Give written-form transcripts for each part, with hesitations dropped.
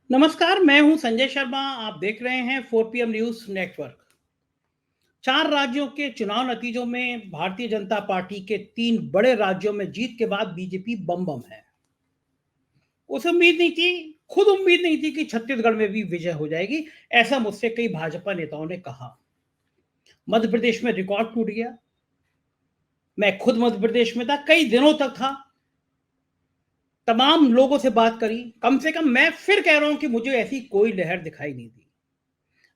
नमस्कार, मैं हूं संजय शर्मा। आप देख रहे हैं 4 PM न्यूज नेटवर्क। 4 राज्यों के चुनाव नतीजों में भारतीय जनता पार्टी के 3 बड़े राज्यों में जीत के बाद बीजेपी बम बम है। उसे उम्मीद नहीं थी, खुद उम्मीद नहीं थी कि छत्तीसगढ़ में भी विजय हो जाएगी। ऐसा मुझसे कई भाजपा नेताओं ने कहा। मध्य प्रदेश में रिकॉर्ड टूट गया। मैं खुद मध्य प्रदेश में था, कई दिनों तक था, तमाम लोगों से बात करी। कम से कम मैं फिर कह रहा हूं कि मुझे ऐसी कोई लहर दिखाई नहीं दी।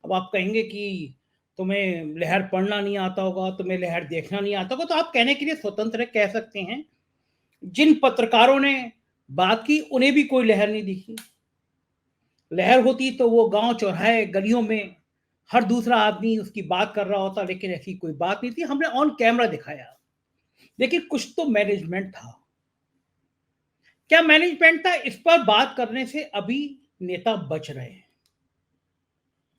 अब आप कहेंगे कि तुम्हें लहर पढ़ना नहीं आता होगा, तुम्हें लहर देखना नहीं आता होगा, तो आप कहने के लिए स्वतंत्र है, कह सकते हैं। जिन पत्रकारों ने बात की उन्हें भी कोई लहर नहीं दिखी। लहर होती तो वो गांव चौराहे गलियों में हर दूसरा आदमी उसकी बात कर रहा होता, लेकिन ऐसी कोई बात नहीं थी। हमने ऑन कैमरा दिखाया। देखिए, कुछ तो मैनेजमेंट था। क्या मैनेजमेंट था, इस पर बात करने से अभी नेता बच रहे हैं।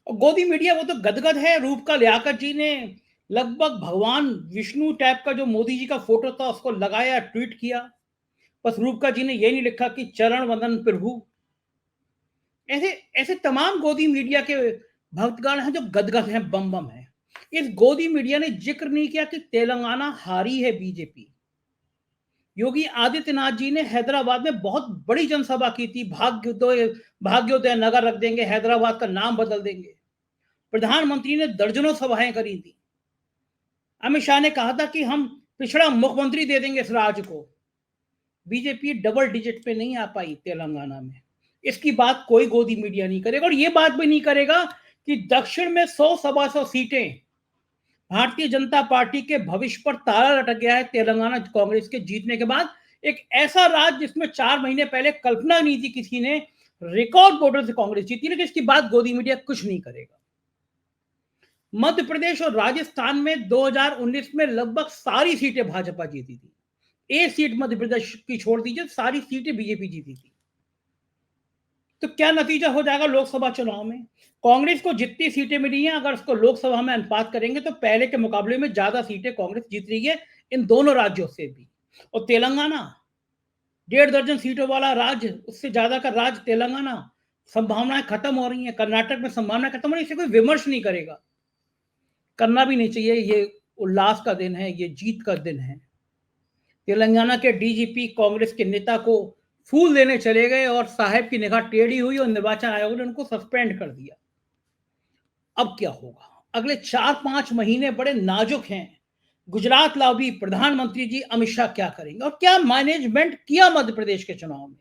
और गोदी मीडिया वो तो गदगद है। रूप का लियाकत जी ने लगभग भगवान विष्णु टाइप का जो मोदी जी का फोटो था उसको लगाया, ट्वीट किया। बस रूपका जी ने ये नहीं लिखा कि चरण वंदन प्रभु। ऐसे ऐसे तमाम गोदी मीडिया के भक्तगण हैं जो गदगद हैं, बम बम है। इस गोदी मीडिया ने जिक्र नहीं किया कि तेलंगाना हारी है बीजेपी। योगी आदित्यनाथ जी ने हैदराबाद में बहुत बड़ी जनसभा की थी। भाग्योदय नगर रख देंगे, हैदराबाद का नाम बदल देंगे। प्रधानमंत्री ने दर्जनों सभाएं करी थी। अमित शाह ने कहा था कि हम पिछड़ा मुख्यमंत्री दे देंगे इस राज्य को। बीजेपी डबल डिजिट पे नहीं आ पाई तेलंगाना में। इसकी बात कोई गोदी मीडिया नहीं करेगा, और ये बात भी नहीं करेगा कि दक्षिण में 100 सवा 100 सीटें भारतीय जनता पार्टी के भविष्य पर ताला लटक गया है। तेलंगाना कांग्रेस के जीतने के बाद एक ऐसा राज्य जिसमें 4 महीने पहले कल्पना नहीं थी किसी ने, रिकॉर्ड वोटर से कांग्रेस जीती, लेकिन इसकी बात गोदी मीडिया कुछ नहीं करेगा। मध्य प्रदेश और राजस्थान में 2019 में लगभग सारी सीटें भाजपा जीती थी। एक सीट मध्य प्रदेश की छोड़ दीजिए, सारी सीटें बीजेपी जीती थी। तो क्या नतीजा हो जाएगा लोकसभा चुनाव में? कांग्रेस को जितनी सीटें मिली हैं, अगर उसको लोकसभा में अनुपात करेंगे तो पहले के मुकाबले में ज्यादा सीटें कांग्रेस जीत रही है, इन दोनों राज्यों से भी। और तेलंगाना 1.5 दर्जन सीटों वाला राज्य, उससे ज्यादा का राज्य तेलंगाना। संभावनाएं खत्म हो रही हैं, कर्नाटक में संभावनाएं खत्म हो रही है। इसे कोई विमर्श नहीं करेगा, करना भी नहीं चाहिए। ये उल्लास का दिन है, ये जीत का दिन है। तेलंगाना के डीजीपी कांग्रेस के नेता को फूल देने चले गए और साहब की निगाह टेढ़ी हुई और निर्वाचन आयोग ने उनको सस्पेंड कर दिया। अब क्या होगा? अगले 4-5 महीने बड़े नाजुक हैं। गुजरात लॉबी, प्रधानमंत्री जी अमित शाह क्या करेंगे, और क्या मैनेजमेंट किया मध्य प्रदेश के चुनाव में?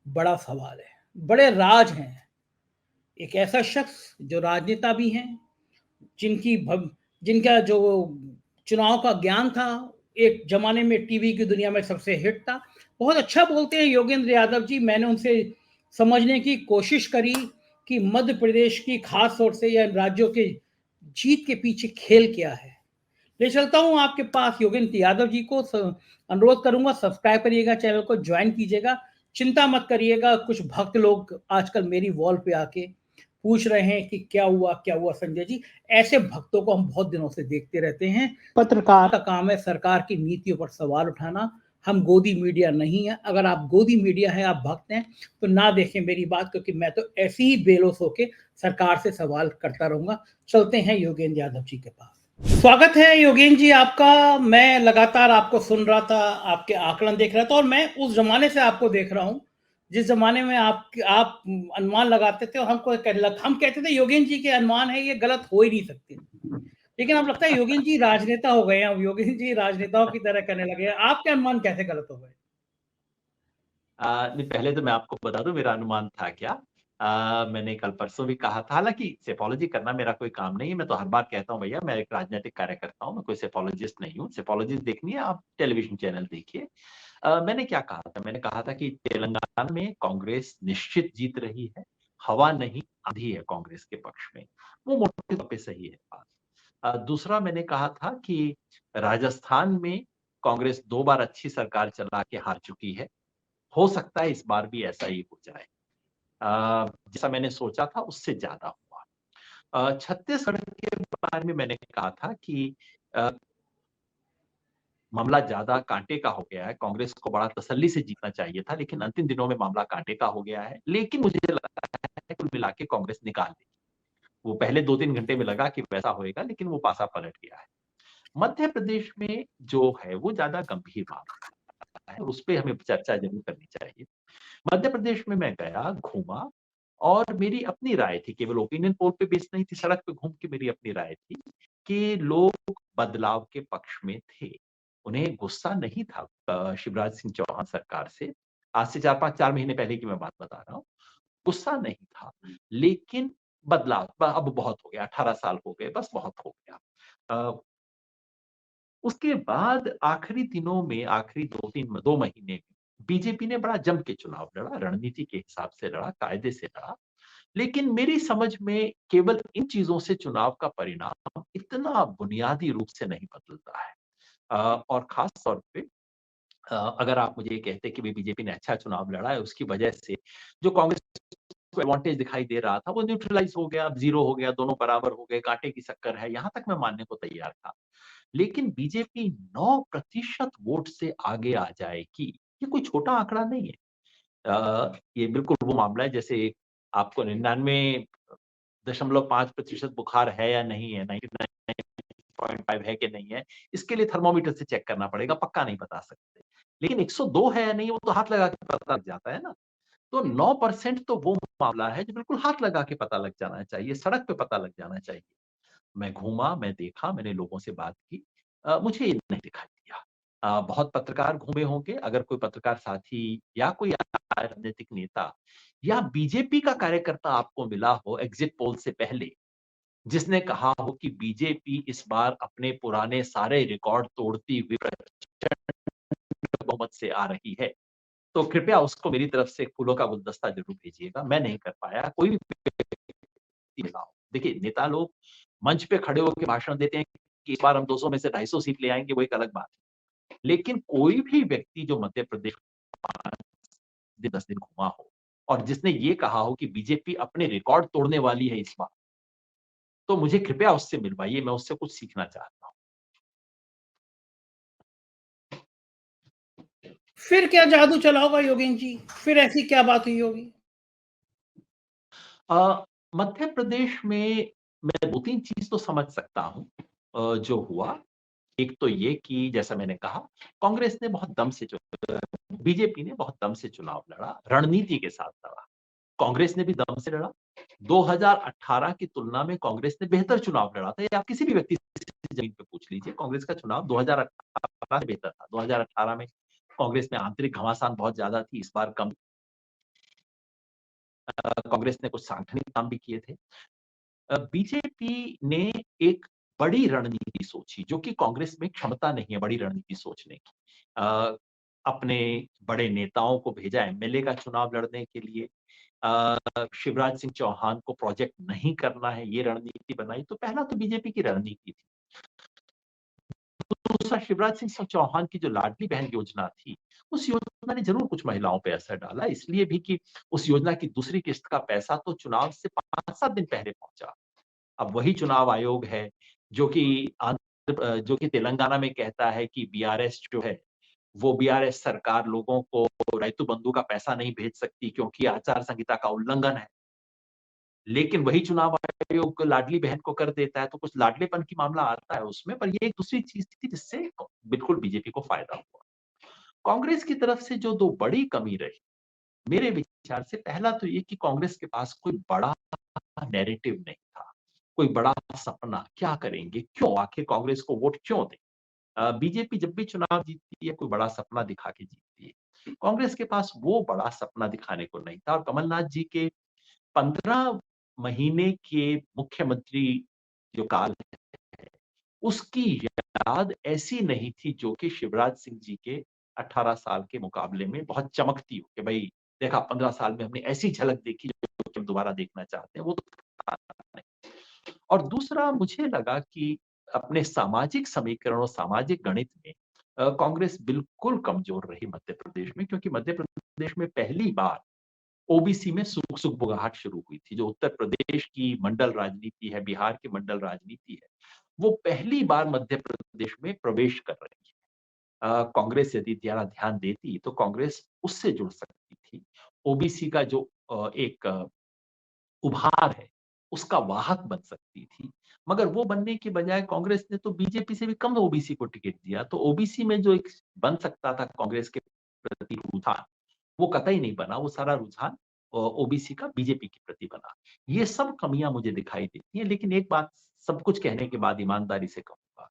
बड़ा सवाल है। बड़े राज हैं। एक ऐसा शख्स जो राजनेता भी हैं, जिनकी जिनका जो चुनाव का ज्ञान था, एक जमाने में टीवी की दुनिया में सबसे हिट था। बहुत अच्छा बोलते हैं योगेंद्र यादव जी। मैंने उनसे समझने की कोशिश करी कि मध्य प्रदेश की खास तौर से या राज्यों के जीत के पीछे खेल क्या है। ले चलता हूं आपके पास योगेंद्र यादव जी को। अनुरोध करूंगा, सब्सक्राइब करिएगा, चैनल को ज्वाइन कीजिएगा। चिंता मत करिएगा। कुछ भक्त लोग आजकल मेरी वॉल पे आके पूछ रहे हैं कि क्या हुआ संजय जी। ऐसे भक्तों को हम बहुत दिनों से देखते रहते हैं। पत्रकार का काम है सरकार की नीतियों पर सवाल उठाना। हम गोदी मीडिया नहीं है। अगर आप गोदी मीडिया है, आप भक्त हैं, तो ना देखें मेरी बात, क्योंकि मैं तो ऐसे ही बेलोस होके सरकार से सवाल करता रहूंगा। चलते हैं योगेंद्र यादव जी के पास। स्वागत है योगेंद्र जी आपका। मैं लगातार आपको सुन रहा था, आपके आकलन देख रहा था, और मैं उस जमाने से आपको देख रहा हूं जिस जमाने में आप अनुमान लगाते थे और हम कहते थे योगेंद्र जी के अनुमान है, ये गलत हो ही नहीं सकते। लेकिन अब लगता है योगेंद्र जी राजनेता हो गए हैं। अब योगेंद्र जी राजनेताओं की तरह करने लगे हैं। आपके अनुमान कैसे गलत हो गए? नहीं, पहले तो मैं आपको बता दूं मेरा अनुमान था क्या। मैंने कल परसों भी कहा था, हालांकि सेफोलॉजी करना मेरा कोई काम नहीं है। मैं तो हर बार कहता हूं भैया, मैं एक राजनीतिक कार्यकर्ता हूं, मैं कोई सेफोलॉजिस्ट नहीं हूं। सेफोलॉजिस्ट देखनी है आप टेलीविजन चैनल देखिए। मैंने क्या कहा था? मैंने कहा था कि तेलंगाना में कांग्रेस निश्चित जीत रही है। हवा नहीं, आंधी है कांग्रेस के पक्ष में। वो मोटे तौर पे सही है बात। दूसरा मैंने कहा था कि राजस्थान में कांग्रेस 2 बार अच्छी सरकार चला के हार चुकी है। हो सकता है इस बार भी ऐसा ही हो जाए। जैसा मैंने सोचा था उससे ज्यादा हुआ। छत्तीसगढ़ के बारे में मैंने कहा था कि मामला ज़्यादा काँटे का हो गया है। कांग्रेस को बड़ा तसल्ली से जीतना चाहिए था, लेकिन अंतिम दिनों में मामला काँटे का हो गया है। लेकिन मुझे लगता है कुल मिला के कांग्रेस निकाल लेगी। वो पहले 2-3 घंटे में लगा कि वैसा होएगा, लेकिन वो पासा पलट गया है। मध्य प्रदेश में जो है वो ज़्यादा गंभीर मामला है, उस पे हमें चर्चा ज़रूर करनी चाहिए। मध्य प्रदेश में मैं गया, घूमा और मेरी अपनी राय थी, केवल ओपिनियन पोल पे बेस्ड नहीं थी, सड़क पे घूम के मेरी अपनी राय थी कि लोग बदलाव के पक्ष में थे। उन्हें गुस्सा नहीं था शिवराज सिंह चौहान सरकार से। आज से 4 महीने पहले की मैं बात बता रहा हूँ। गुस्सा नहीं था, लेकिन बदलाव अब बहुत हो गया, 18 साल हो गए, बस बहुत हो गया। अ, उसके बाद आखिरी दिनों में, आखिरी 2 महीने में बीजेपी ने बड़ा जम के चुनाव लड़ा, रणनीति के हिसाब से लड़ा, कायदे से लड़ा। लेकिन मेरी समझ में केवल इन चीज़ों से चुनाव का परिणाम इतना बुनियादी रूप से नहीं बदलता है। और ख़ास तौर पे अगर आप मुझे ये कहते कि भई बीजेपी ने अच्छा चुनाव लड़ा है, उसकी वजह से जो कांग्रेस को एडवांटेज दिखाई दे रहा था, वो न्यूट्रलाइज़ हो गया, अब ज़ीरो हो गया, दोनों बराबर हो गए, कांटे की टक्कर है, यहाँ तक मैं मानने को तैयार था। लेकिन बीजेपी 9% वोट से आगे आ जाएगी, ये कोई छोटा आंकड़ा नहीं है। ये बिल्कुल वो मामला है जैसे आपको 99.5% बुखार है या नहीं है, 99.5 है कि नहीं है, इसके लिए थर्मामीटर से चेक करना पड़ेगा, पक्का नहीं बता सकते। लेकिन 102 है या नहीं, वो तो हाथ लगा के पता लग जाता है ना। तो 9% तो वो मामला है जो बिल्कुल हाथ लगा के पता लग जाना चाहिए, सड़क पे पता लग जाना चाहिए। मैं घूमा, मैं देखा, मैंने लोगों से बात की। मुझे ये नहीं दिखाई दिया। बहुत पत्रकार घूमे होंगे, अगर कोई पत्रकार साथी या कोई राजनीतिक नेता या बीजेपी का कार्यकर्ता आपको मिला हो एग्ज़िट पोल से पहले, जिसने कहा हो कि बीजेपी इस बार अपने पुराने सारे रिकॉर्ड तोड़ती हुई प्रचंड बहुमत से आ रही है, तो कृपया उसको मेरी तरफ से फूलों का गुलदस्ता ज़रूर भेजिएगा। मैं नहीं कर पाया, कोई भी व्यक्ति मिला हो। देखिए, नेता लोग मंच पे खड़े होके भाषण देते हैं कि इस बार हम 200 में से 250 सीट ले आएँगे, वो एक अलग बात है। लेकिन कोई भी व्यक्ति जो मध्य प्रदेश 5 दिन 10 दिन घुमा हो और जिसने ये कहा हो कि बीजेपी अपने रिकॉर्ड तोड़ने वाली है इस बार, तो मुझे कृपया उससे मिलवाइए, मैं उससे कुछ सीखना चाहता हूँ। फिर क्या जादू चला होगा योगेन जी? फिर ऐसी क्या बात हुई होगी? मध्य प्रदेश में मैं 2-3 चीज़ तो समझ सकता हूँ जो हुआ। एक तो ये कि जैसा मैंने कहा, कांग्रेस ने बहुत दम से बीजेपी ने बहुत दम से चुनाव लड़ा, रणनीति के साथ लड़ा। कांग्रेस ने भी दम से लड़ा। 2018 की तुलना में कांग्रेस ने बेहतर चुनाव लड़ा था। ये आप किसी भी व्यक्ति से ज़मीन पे पूछ लीजिए, कांग्रेस का चुनाव 2018 से बेहतर था। 2018 में कांग्रेस में आंतरिक घमासान बहुत ज़्यादा थी, इस बार कम। कांग्रेस ने कुछ सांगठनिक काम भी किए थे। बीजेपी ने एक बड़ी रणनीति सोची, जो कि कांग्रेस में क्षमता नहीं है बड़ी रणनीति सोचने की। अपने बड़े नेताओं को भेजा एमएलए का चुनाव लड़ने के लिए। शिवराज सिंह चौहान को प्रोजेक्ट नहीं करना है, ये रणनीति बनाई। तो पहला तो बीजेपी की रणनीति थी। दूसरा, शिवराज सिंह चौहान की जो लाडली बहन योजना थी, उस योजना ने ज़रूर कुछ महिलाओं पे असर डाला, इसलिए भी कि उस योजना की दूसरी किस्त का पैसा तो चुनाव से 5-7 दिन पहले पहुँचा। अब वही चुनाव आयोग है जो कि जो कि तेलंगाना में कहता है कि बीआरएस जो है, वो बीआरएस सरकार लोगों को रैतु बंधु का पैसा नहीं भेज सकती क्योंकि आचार संहिता का उल्लंघन है। लेकिन वही चुनाव आयोग लाडली बहन को कर देता है, तो कुछ लाडलेपन की मामला आता है उसमें, पर ये एक दूसरी चीज़ थी जिससे बिल्कुल बीजेपी को फ़ायदा हुआ। कांग्रेस की तरफ से जो 2 बड़ी कमी रही, मेरे विचार से पहला तो ये कि कांग्रेस के पास कोई बड़ा नैरेटिव नहीं था, कोई बड़ा सपना, क्या करेंगे? क्यों? आखिर कांग्रेस को वोट क्यों दें? बीजेपी जब भी चुनाव जीतती है, कोई बड़ा सपना दिखा के जीतती है। कांग्रेस के पास वो बड़ा सपना दिखाने को नहीं था और कमलनाथ जी के 15 महीने के मुख्यमंत्री जो काल है, उसकी याद ऐसी नहीं थी जो कि शिवराज सिंह जी के 18 साल के मुकाबले में बहुत चमकती हो कि भई देखा 15 साल में हमने ऐसी झलक देखी जो कि हम दोबारा देखना चाहते हैं, वो तो था नहीं। और दूसरा मुझे लगा कि अपने सामाजिक समीकरण और सामाजिक गणित में कांग्रेस बिल्कुल कमज़ोर रही मध्य प्रदेश में क्योंकि मध्य प्रदेश में पहली बार ओबीसी में सुगबुगाहट शुरू हुई थी। जो उत्तर प्रदेश की मंडल राजनीति है, बिहार की मंडल राजनीति है, वो पहली बार मध्य प्रदेश में प्रवेश कर रही है। कांग्रेस यदि ज़रा ध्यान देती तो कांग्रेस उससे जुड़ सकती थी। ओबीसी का जो एक उभार है, उसका वाहक बन सकती थी। मगर वो बनने की बजाय कांग्रेस ने तो बीजेपी से भी कम ओबीसी को टिकट दिया, तो ओबीसी में जो एक बन सकता था कांग्रेस के प्रति रुझान, वो कतई नहीं बना, वो सारा रुझान ओबीसी का बीजेपी के प्रति बना। ये सब कमियाँ मुझे दिखाई देती हैं, लेकिन एक बात सब कुछ कहने के बाद ईमानदारी से कहूँगा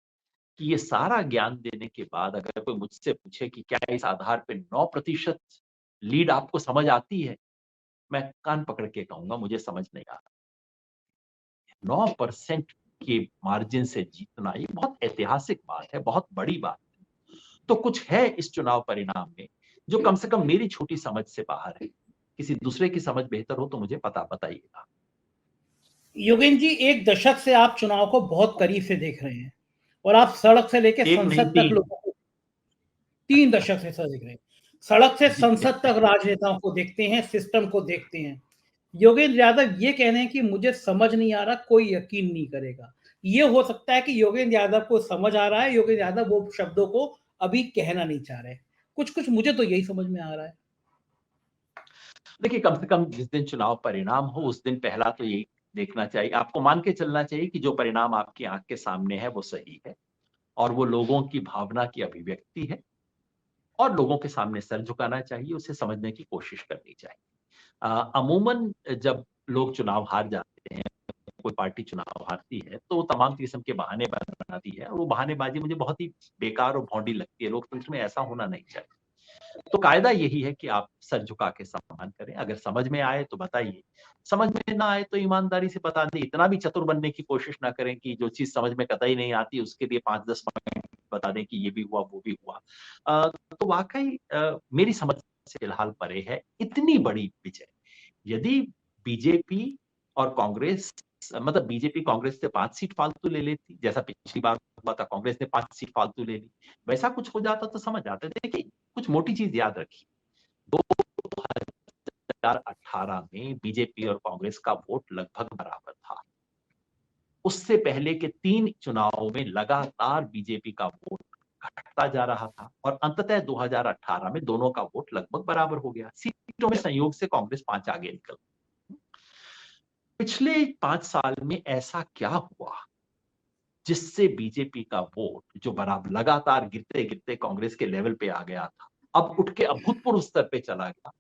कि ये सारा ज्ञान देने के बाद अगर कोई मुझसे पूछे कि क्या इस आधार पे 9% लीड आपको समझ आती है? मैं कान पकड़ के कहूँगा मुझे समझ नहीं आ रहा। 9% के मार्जिन से जीतना ये बहुत ऐतिहासिक बात है, बहुत बड़ी बात है। तो कुछ है इस चुनाव परिणाम में जो कम से कम मेरी छोटी समझ से बाहर है। किसी दूसरे की समझ बेहतर हो तो मुझे बताइएगा। योगेंद्र जी, एक दशक से आप चुनाव को बहुत करीब से देख रहे हैं और आप सड़क से लेकर एक नहीं संसद तक 3। लोगों को 3 दशक से सर देख रहे हैं। सड़क से जी। संसद तक राजनेताओं को देखते हैं, सिस्टम को देखते हैं। योगेंद्र यादव ये कह रहे हैं कि मुझे समझ नहीं आ रहा, कोई यकीन नहीं करेगा। ये हो सकता है कि योगेंद्र यादव को समझ आ रहा है, योगेंद्र यादव वो शब्दों को अभी कहना नहीं चाह रहे। कुछ-कुछ मुझे तो यही समझ में आ रहा है। देखिए, कम से कम जिस दिन चुनाव परिणाम हो उस दिन पहला तो यही देखना चाहिए, आपको मान के चलना चाहिए कि जो परिणाम आपकी आँख के सामने है वो सही है और वो लोगों की भावना की अभिव्यक्ति है और लोगों के सामने सर झुकाना चाहिए, उसे समझने की कोशिश करनी चाहिए। अमूमन जब लोग चुनाव हार जाते हैं, कोई पार्टी चुनाव हारती है, तो वो तमाम किस्म के बहाने बनाती है और वो बहानेबाज़ी मुझे बहुत ही बेकार और भौंडी लगती है, लोकतंत्र में ऐसा होना नहीं चाहिए। तो कायदा यही है कि आप सर झुका के सम्मान करें, अगर समझ में आए तो बताइए, समझ में ना आए तो ईमानदारी से बता दें, इतना भी चतुर बनने की कोशिश ना करें कि जो चीज़ समझ में कतई नहीं आती उसके लिए 5-10 पॉइंट बता दें कि ये भी हुआ, वो भी हुआ। तो वाक़ई मेरी समझ से फिलहाल परे है इतनी बड़ी विजय। यदि बीजेपी और कांग्रेस मतलब बीजेपी कांग्रेस से 5 सीट फालतू ले लेती, जैसा पिछली बार हुआ था कांग्रेस ने 5 सीट फालतू ले ली, वैसा कुछ हो जाता तो समझ आते। देखिए, कुछ मोटी चीज़ याद रखिए, 2018 में बीजेपी और कांग्रेस का वोट लगभग बराबर था। उससे पहले के 3 चुनावों में लगातार बीजेपी का वोट घटता जा रहा था और अंततः 2018 में दोनों का वोट लगभग बराबर हो गया। सीटों में संयोग से कांग्रेस 5 आगे निकल गई। पिछले 5 साल में ऐसा क्या हुआ जिससे बीजेपी का वोट जो बराबर लगातार गिरते-गिरते कांग्रेस के लेवल पे आ गया था, अब उठ के अभूतपूर्व स्तर पे चला गया।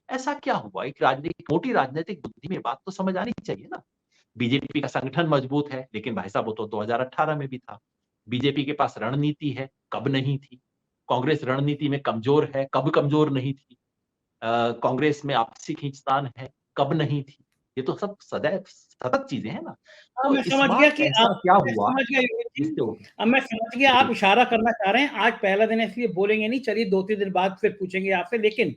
ऐसा क्या हुआ? एक मोटी राजनीतिक बुद्धि में बात तो समझ आनी चाहिए ना। बीजेपी का संगठन मजबूत है, लेकिन भाई साहब वो तो 2018 में भी था। बीजेपी के पास रणनीति है, कब नहीं थी। कांग्रेस रणनीति में कमजोर है, कब कमजोर नहीं थी। कांग्रेस में आपसी खींचतान है, कब नहीं थी। ये तो सब सदैव सतत चीजें हैं ना। हाँ, तो मैं इस समझ गया बार कि ऐसा आप क्या मैं हुआ समझ गया योगेश जी। जिससे वो अब मैं समझ गया आप जी, इशारा करना चाह रहे हैं, आज पहला दिन है इसलिए बोलेंगे नहीं, चलिए 2-3 दिन बाद फिर पूछेंगे आपसे। लेकिन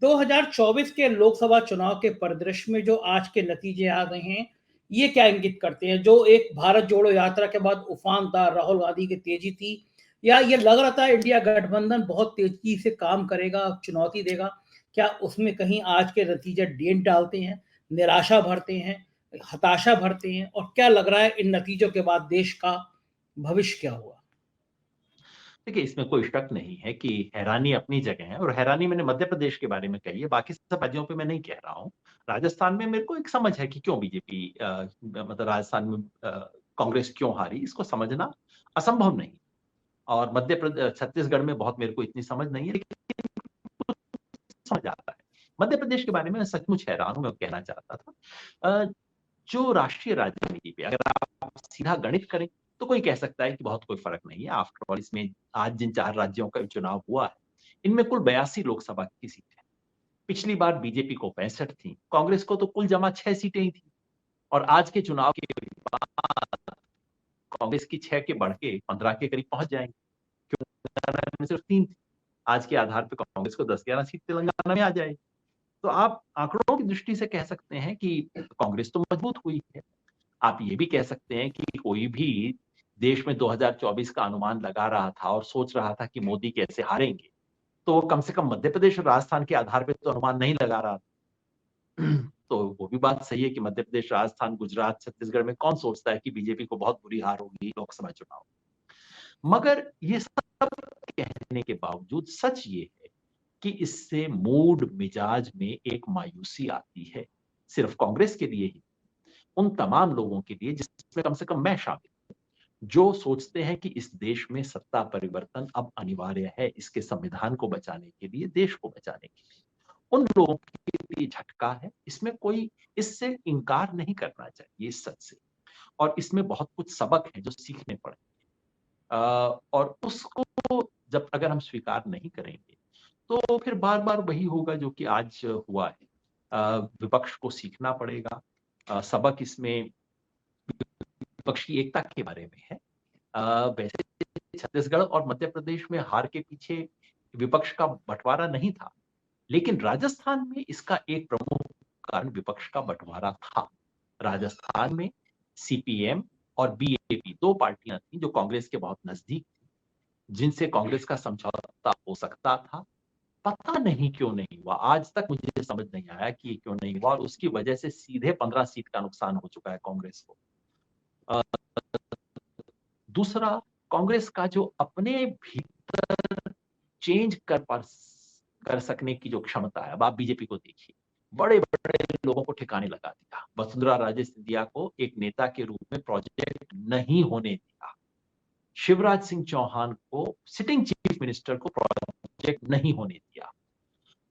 2024 के लोकसभा चुनाव के परिदृश्य में जो आज के नतीजे आ गए हैं, ये क्या इंगित करते हैं? जो एक भारत जोड़ो यात्रा के बाद उफानदार राहुल गांधी की तेजी थी, या ये लग रहा था इंडिया गठबंधन बहुत तेजी से काम करेगा, चुनौती देगा, क्या उसमें कहीं आज के नतीजे डेंट डालते हैं, निराशा भरते हैं, हताशा भरते हैं, और क्या लग रहा है इन नतीजों के बाद देश का भविष्य क्या हुआ? देखिए इसमें कोई शक नहीं है कि हैरानी अपनी जगह है और हैरानी मैंने मध्य प्रदेश के बारे में कही है, बाकी सब राज्यों पे मैं नहीं कह रहा हूँ। राजस्थान में मेरे को एक समझ है कि क्यों बीजेपी मतलब राजस्थान में कांग्रेस क्यों हारी, इसको समझना असंभव नहीं। और छत्तीसगढ़ में बहुत मेरे को इतनी समझ नहीं है, लेकिन समझ आता है। मध्य प्रदेश के बारे में मैं सचमुच हैरान हूँ, मैं कहना चाहता था। जो राष्ट्रीय राजनीति पे अगर आप सीधा गणित करें, तो कोई कह सकता है कि बहुत कोई फ़र्क नहीं है। आफ्टर ऑल इसमें आज जिन 4 राज्यों का चुनाव हुआ है, इनमें कुल 82 लोकसभा की सीटें हैं। पिछली बार बीजेपी को 65 थी, कांग्रेस को तो कुल जमा 6 सीटें ही थी और आज के चुनाव के बाद कांग्रेस की 6 के बढ़ के 15 के करीब पहुँच जाएँगी, क्योंकि तेलंगाना में सिर्फ 3 थी। आज के आधार पे कांग्रेस को 10-11 सीट तेलंगाना में आ जाएगी। तो आप आंकड़ों की दृष्टि से कह सकते हैं कि कांग्रेस तो मजबूत हुई है। आप ये भी कह सकते हैं कि कोई भी देश में 2024 का अनुमान लगा रहा था और सोच रहा था कि मोदी कैसे हारेंगे, तो वो कम से कम मध्य प्रदेश और राजस्थान के आधार पे तो अनुमान नहीं लगा रहा था। तो वो भी बात सही है कि मध्य प्रदेश, राजस्थान, गुजरात, छत्तीसगढ़ में कौन सोचता है कि बीजेपी को बहुत बुरी हार होगी लोकसभा चुनाव। मगर ये सब कहने के बावजूद सच ये है कि इससे मूड मिजाज में एक मायूसी आती है, सिर्फ कांग्रेस के लिए ही, उन तमाम लोगों के लिए जिसमें कम से कम मैं शामिल, जो सोचते हैं कि इस देश में सत्ता परिवर्तन अब अनिवार्य है, इसके संविधान को बचाने के लिए, देश को बचाने के लिए। उन लोगों के लिए झटका है, इसमें कोई इससे इनकार नहीं करना चाहिए इस सच से, और इसमें बहुत कुछ सबक है जो सीखने पड़े, और उसको जब अगर हम स्वीकार नहीं करेंगे तो फिर बार बार वही होगा जो कि आज हुआ है। विपक्ष को सीखना पड़ेगा। सबक इसमें विपक्ष की एकता के बारे में है। वैसे छत्तीसगढ़ और मध्य प्रदेश में हार के पीछे विपक्ष का बंटवारा नहीं था, लेकिन राजस्थान में इसका एक प्रमुख कारण विपक्ष का बंटवारा था। राजस्थान में सीपीएम और बीएपी दो पार्टियां थी जो कांग्रेस के बहुत नजदीक थी, जिनसे कांग्रेस का समझौता हो सकता था। पता नहीं क्यों नहीं हुआ, आज तक मुझे समझ नहीं आया कि ये क्यों नहीं हुआ, और उसकी वजह से सीधे 15 सीट का नुकसान हो चुका है कांग्रेस को। दूसरा, कांग्रेस का जो अपने भीतर चेंज कर सकने की जो क्षमता है, अब आप बीजेपी को देखिए, बड़े बड़े लोगों को ठिकाने लगा दिया, वसुंधरा राजे सिंधिया को एक नेता के रूप में प्रोजेक्ट नहीं होने दिया, शिवराज सिंह चौहान को सिटिंग चीफ मिनिस्टर को प्रोजेक्ट नहीं होने दिया।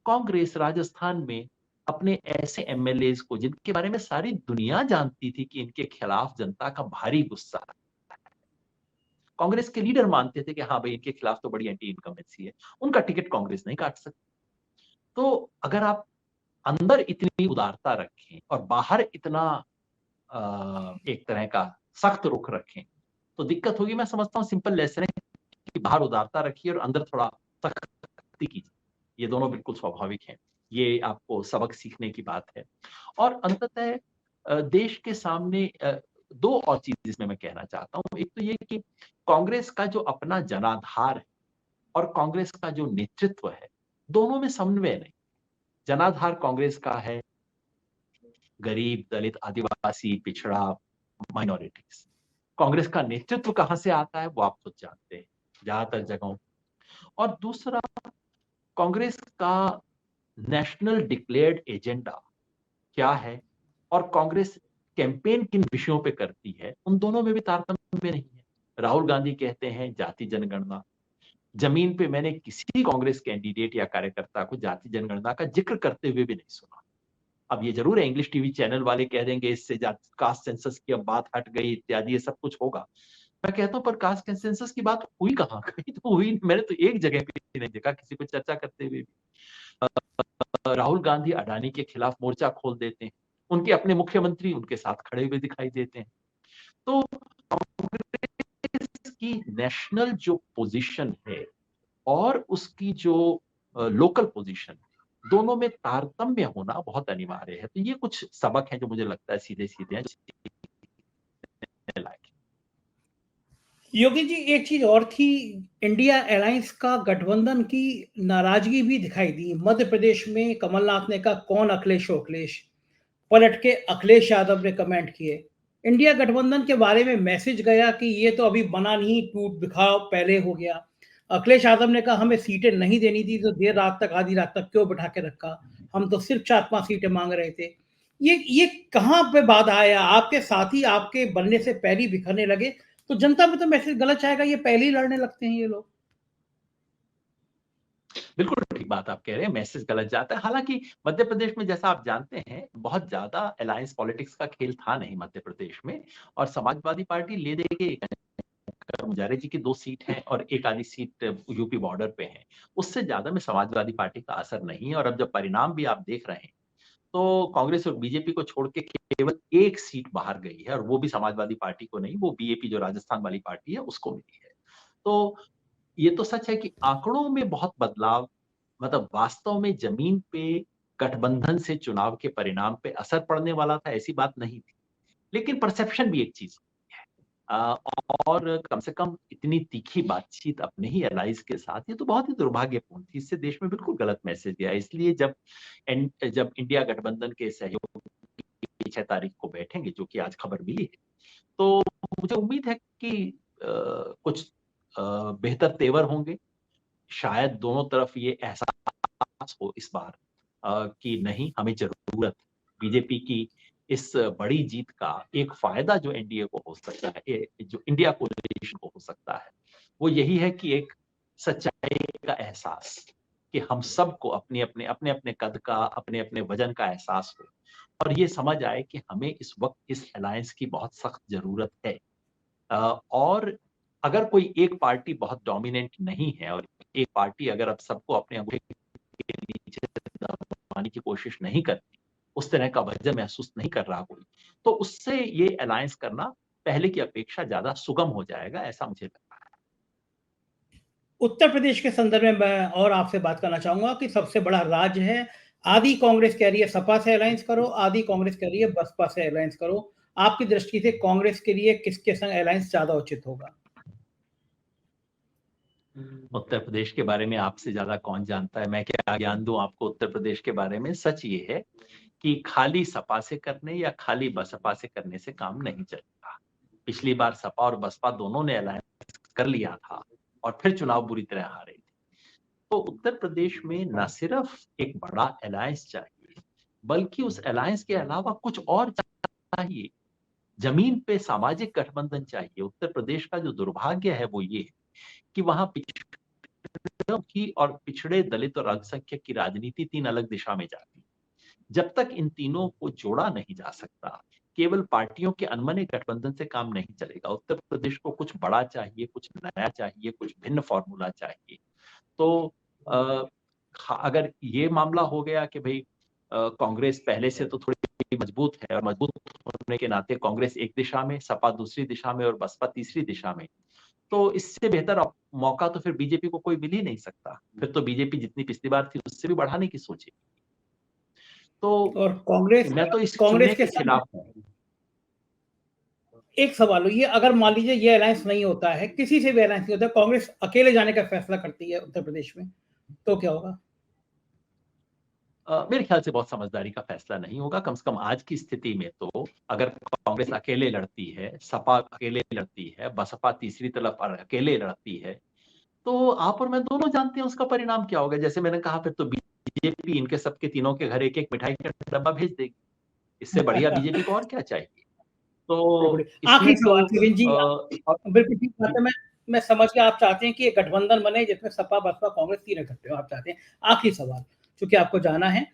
कांग्रेस राजस्थान में अपने ऐसे एमएलए को, जिनके बारे में सारी दुनिया जानती थी कि इनके खिलाफ जनता का भारी गुस्सा है, कांग्रेस के लीडर मानते थे कि हाँ भाई इनके खिलाफ तो बड़ी एंटी इनकम्बेंसी है, उनका टिकट कांग्रेस नहीं काट सकती। तो अगर आप अंदर इतनी उदारता रखें और बाहर इतना एक तरह का सख्त रुख रखें तो दिक्कत होगी। मैं समझता हूँ सिंपल लेसन है कि बाहर उदारता रखिए और अंदर थोड़ा सख्ती कीजिए, ये दोनों बिल्कुल स्वाभाविक हैं। ये आपको सबक सीखने की बात है। और अंततः देश के सामने दो और चीज इसमें मैं कहना चाहता हूँ। एक तो ये कि कांग्रेस का जो अपना जनाधार है और कांग्रेस का जो नेतृत्व है, दोनों में समन्वय नहीं। जनाधार कांग्रेस का है गरीब, दलित, आदिवासी, पिछड़ा, माइनॉरिटीज। कांग्रेस का नेतृत्व कहां से आता है वो आप खुद जानते हैं ज्यादातर जगहों। और दूसरा, कांग्रेस का नेशनल डिक्लेयर्ड एजेंडा क्या है और कांग्रेस कैंपेन किन विषयों पे करती है, उन दोनों में भी तारतम्य नहीं है। राहुल गांधी कहते हैं जाति जनगणना, जमीन पे मैंने किसी कांग्रेस कैंडिडेट या कार्यकर्ता को जाति जनगणना का जिक्र करते हुए भी नहीं सुना। अब ये जरूर है इंग्लिश टीवी चैनल वाले कह देंगे इससे कास्ट सेंसस की अब बात हट गई इत्यादि, ये सब कुछ होगा। मैं कहता हूँ पर कास्ट सेंसस की बात हुई कहाँ, कहीं तो हुई, मैंने तो एक जगह पे नहीं देखा किसी को चर्चा करते हुए भी। राहुल गांधी अडानी के खिलाफ मोर्चा खोल देते हैं, उनके अपने मुख्यमंत्री उनके साथ खड़े हुए दिखाई देते हैं। तो कांग्रेस की नेशनल जो पोजीशन है और उसकी जो लोकल पोजीशन, दोनों में तारतम्य होना बहुत अनिवार्य है। तो ये कुछ सबक हैं जो मुझे लगता है सीधे सीधे हैं लायक। योगी जी, एक चीज और थी, इंडिया अलायंस का गठबंधन की नाराजगी भी दिखाई दी। मध्य प्रदेश में कमलनाथ ने कहा कौन अखिलेश अखिलेश, पलट के अखिलेश यादव ने कमेंट किए। इंडिया गठबंधन के बारे में मैसेज गया कि ये तो अभी बना नहीं, टूट दिखाओ पहले हो गया। अखिलेश यादव ने कहा हमें सीटें नहीं देनी थी तो देर रात तक, आधी रात तक क्यों बिठा के रखा, हम तो सिर्फ 4-5 सीटें मांग रहे थे। ये कहाँ पे बाधा आया? आपके साथी आपके बनने से पहले ही बिखरने लगे तो जनता में तो मैसेज गलत जाएगा, ये पहले ही लड़ने लगते हैं ये लोग। बिल्कुल ठीक बात आप कह रहे हैं, मैसेज गलत जाता है। हालांकि मध्य प्रदेश में जैसा आप जानते हैं बहुत ज्यादा अलायंस पॉलिटिक्स का खेल था नहीं मध्य प्रदेश में, और समाजवादी पार्टी ले दे के मुजारे जी की 2 सीट है और एक आधी सीट यूपी बॉर्डर पे है, उससे ज्यादा में समाजवादी पार्टी का असर नहीं है। और अब जब परिणाम भी आप देख रहे हैं तो कांग्रेस और बीजेपी को छोड़ के केवल एक सीट बाहर गई है, और वो भी समाजवादी पार्टी को नहीं, वो बीएपी जो राजस्थान वाली पार्टी है उसको मिली है। तो ये तो सच है कि आंकड़ों में बहुत बदलाव, मतलब वास्तव में जमीन पे गठबंधन से चुनाव के परिणाम पे असर पड़ने वाला था ऐसी बात नहीं थी, लेकिन परसेप्शन भी एक चीज है। और कम से कम इतनी तीखी बातचीत अपने ही एलाइज के साथ, ये तो बहुत ही दुर्भाग्यपूर्ण थी, इससे देश में बिल्कुल गलत मैसेज गया। इसलिए जब इंडिया गठबंधन के सहयोग की 6 तारीख को बैठेंगे, जो कि आज खबर मिली है, तो मुझे उम्मीद है कि कुछ बेहतर तेवर होंगे। शायद दोनों तरफ ये एहसास हो इस बार कि नहीं, हमें जरूरत बीजेपी की इस बड़ी जीत का। एक फायदा जो एनडीए को हो सकता है, जो इंडिया कोलिशन को हो सकता है, वो यही है कि एक सच्चाई का एहसास, कि हम सबको अपने अपने कद का, अपने अपने वजन का एहसास हो, और ये समझ आए कि हमें इस वक्त इस अलायंस की बहुत सख्त जरूरत है। और अगर कोई एक पार्टी बहुत डोमिनेंट नहीं है, और एक पार्टी अगर अब सबको अपने अंगूठे के नीचे दबाने की कोशिश नहीं करती, उस तरह का वजन महसूस नहीं कर रहा कोई, तो उससे ये अलायंस करना पहले की अपेक्षा ज्यादा सुगम हो जाएगा, ऐसा मुझे लगता है। उत्तर प्रदेश के संदर्भ में मैं और आपसे बात करना चाहूंगा कि सबसे बड़ा राज्य है। आधी कांग्रेस कह रही है सपा से अलायंस करो, आधी कांग्रेस कह रही है बसपा से अलायंस करो। आपकी दृष्टि से कांग्रेस के लिए किसके संग अलायंस ज्यादा उचित होगा? उत्तर प्रदेश के बारे में आपसे ज्यादा कौन जानता है, मैं क्या ज्ञान दूं आपको उत्तर प्रदेश के बारे में। सच ये है कि खाली सपा से करने या खाली बसपा से करने से काम नहीं चलेगा। पिछली बार सपा और बसपा दोनों ने अलायंस कर लिया था और फिर चुनाव बुरी तरह हारे थे। तो उत्तर प्रदेश में न सिर्फ एक बड़ा अलायंस चाहिए, बल्कि उस अलायंस के अलावा कुछ और चाहिए। जमीन पे सामाजिक गठबंधन चाहिए। उत्तर प्रदेश का जो दुर्भाग्य है वो ये है कि वहां पिछड़ों की और पिछड़े, दलित और अल्पसंख्यक की राजनीति तीन अलग दिशा में जाती है। जब तक इन तीनों को जोड़ा नहीं जा सकता, केवल पार्टियों के अनमने गठबंधन से काम नहीं चलेगा। उत्तर प्रदेश को कुछ बड़ा चाहिए, कुछ नया चाहिए, कुछ भिन्न फॉर्मूला चाहिए। तो अगर ये मामला हो गया कि भाई कांग्रेस पहले से तो थोड़ी मजबूत है, और मजबूत होने के नाते कांग्रेस एक दिशा में, सपा दूसरी दिशा में और बसपा तीसरी दिशा में, तो इससे बेहतर मौका तो फिर बीजेपी को कोई मिल ही नहीं सकता। फिर तो बीजेपी जितनी पिछली बार थी उससे भी बढ़ाने की सोचेगी। तो और कांग्रेस मैं तो इस कांग्रेस चुनने के के खिलाफ हूँ। एक सवाल हो, ये अगर मान लीजिए ये अलायंस नहीं होता है, किसी से भी अलायंस नहीं होता, कांग्रेस अकेले जाने का फैसला करती है उत्तर प्रदेश में, तो क्या होगा? मेरे ख्याल से बहुत समझदारी का फैसला नहीं होगा। कम से कम आज की स्थिति में तो अगर कांग्रेस अकेले लड़ती है, सपा अकेले लड़ती है, बसपा तीसरी तरफ अकेले लड़ती है, तो आप और मैं दोनों जानते हैं उसका परिणाम क्या होगा। जैसे मैंने कहा, फिर तो बीजेपी इनके सबके तीनों के घर एक एक मिठाई का डब्बा भेज देगी। इससे बढ़िया बीजेपी को और क्या चाहिए। तो आखिरी इसमें सवाल तो शिवेन जी, बिल्कुल ठीक बात है। मैं समझ गया, आप चाहते हैं कि एक गठबंधन बने जिसमें सपा बसपा कांग्रेस तीन इकट्ठे हो, आप चाहते हैं। आखिरी सवाल, क्योंकि आपको जाना है,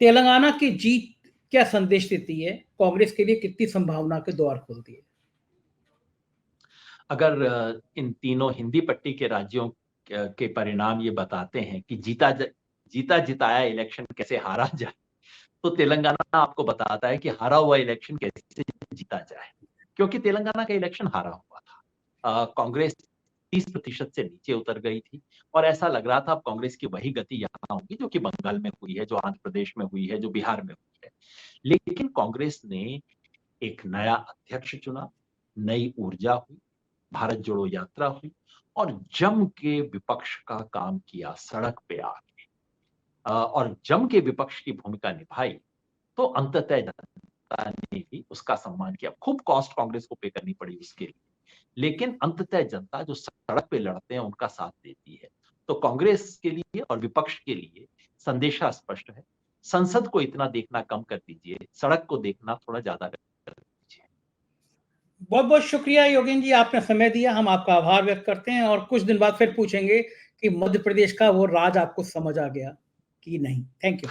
तेलंगाना की जीत क्या संदेश देती है? कांग्रेस के लिए कितनी संभावना के द्वार खोलती है? अगर इन तीनों हिंदी पट्टी के राज्यों के परिणाम ये बताते हैं कि जीता जिताया इलेक्शन कैसे हारा जाए, तो तेलंगाना आपको बताता है कि हारा हुआ इलेक्शन कैसे जीता जाए। क्योंकि तेलंगाना का इलेक्शन हारा हुआ था। कांग्रेस 30% से नीचे उतर गई थी, और ऐसा लग रहा था अब कांग्रेस की वही गति यहाँ होगी जो कि बंगाल में हुई है, जो आंध्र प्रदेश में हुई है, जो बिहार में हुई है। लेकिन कांग्रेस ने एक नया अध्यक्ष चुना, नई ऊर्जा हुई, भारत जोड़ो यात्रा हुई, और जम के विपक्ष का काम किया सड़क पे आके, और जम के विपक्ष की भूमिका निभाई। तो अंततः जनता ने भी उसका सम्मान किया। खूब कॉस्ट कांग्रेस को पे करनी पड़ी उसके लिए, लेकिन अंततः जनता जो सड़क पे लड़ते हैं उनका साथ देती है। तो कांग्रेस के लिए और विपक्ष के लिए संदेशा स्पष्ट है। संसद को इतना देखना कम कर दीजिए, सड़क को देखना थोड़ा ज्यादा कर दीजिए। बहुत बहुत शुक्रिया योगेन जी, आपने समय दिया, हम आपका आभार व्यक्त करते हैं, और कुछ दिन बाद फिर पूछेंगे कि मध्य प्रदेश का वो राज आपको समझ आ गया कि नहीं। Thank you.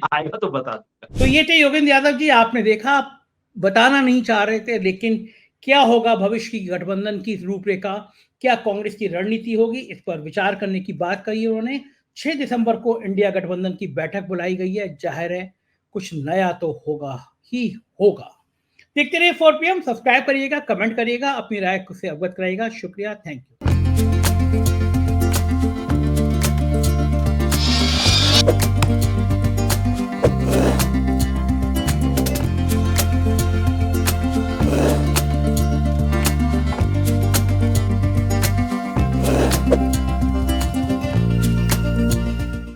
आएगा तो बता। तो ये थे योगेंद्र यादव जी। आपने देखा, आप बताना नहीं चाह रहे थे, लेकिन क्या होगा भविष्य की गठबंधन की रूपरेखा, क्या कांग्रेस की रणनीति होगी, इस पर विचार करने की बात कही उन्होंने। 6 दिसंबर को इंडिया गठबंधन की बैठक बुलाई गई है। जाहिर है कुछ नया तो होगा ही होगा। देखते रहिए 4 PM, सब्सक्राइब करिएगा, कमेंट करिएगा, अपनी राय से अवगत कराइएगा। शुक्रिया, थैंक यू।